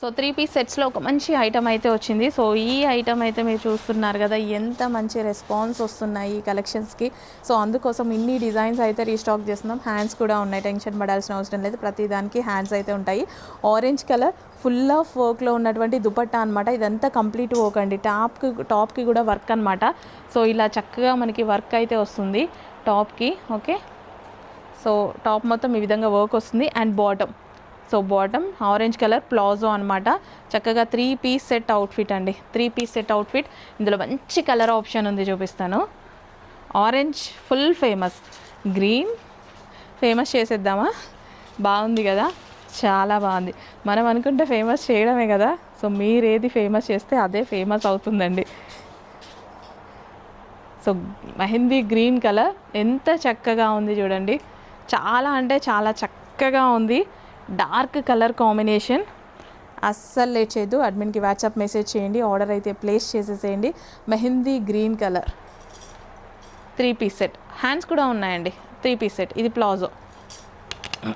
So 3 piece సెట్స్లో ఒక మంచి item అయితే వచ్చింది. సో ఈ ఐటమ్ అయితే మీరు చూస్తున్నారు కదా, ఎంత మంచి రెస్పాన్స్ వస్తున్నాయి ఈ కలెక్షన్స్కి. సో అందుకోసం ఇన్ని డిజైన్స్ అయితే రీస్టాక్ చేస్తున్నాం. హ్యాండ్స్ కూడా ఉన్నాయి, టెన్షన్ పడాల్సిన అవసరం లేదు. ప్రతి దానికి హ్యాండ్స్ అయితే ఉంటాయి. ఆరెంజ్ కలర్ ఫుల్ ఆఫ్ వర్క్లో ఉన్నటువంటి దుపట్టా అనమాట. ఇదంతా కంప్లీట్ వర్క్ అండి. టాప్కి కూడా వర్క్ అనమాట. సో ఇలా చక్కగా మనకి వర్క్ అయితే వస్తుంది టాప్కి. ఓకే, సో టాప్ మొత్తం ఈ విధంగా వర్క్ వస్తుంది. And bottom orange colour palazzo అనమాట. చక్కగా 3 పీస్ సెట్ అవుట్ఫిట్ అండి. 3 పీస్ సెట్ అవుట్ఫిట్. ఇందులో మంచి కలర్ ఆప్షన్ ఉంది, చూపిస్తాను. Orange full famous, green famous చేసేద్దామా? బాగుంది కదా, చాలా బాగుంది. మనం అనుకుంటే ఫేమస్ చేయడమే కదా. సో మీరు ఏది ఫేమస్ చేస్తే అదే ఫేమస్ అవుతుందండి. సో మెహందీ గ్రీన్ కలర్ ఎంత చక్కగా ఉంది చూడండి. చాలా అంటే చాలా చక్కగా ఉంది. Dark colour combination. అస్సలు లేట్ చేయొద్దు, అడ్మిన్కి వాట్సాప్ మెసేజ్ చేయండి, ఆర్డర్ అయితే ప్లేస్ చేసేసేయండి. Mehndi green colour 3 piece set. Hands కూడా ఉన్నాయండి. 3 పీస్ సెట్. ఇది ప్లాజో.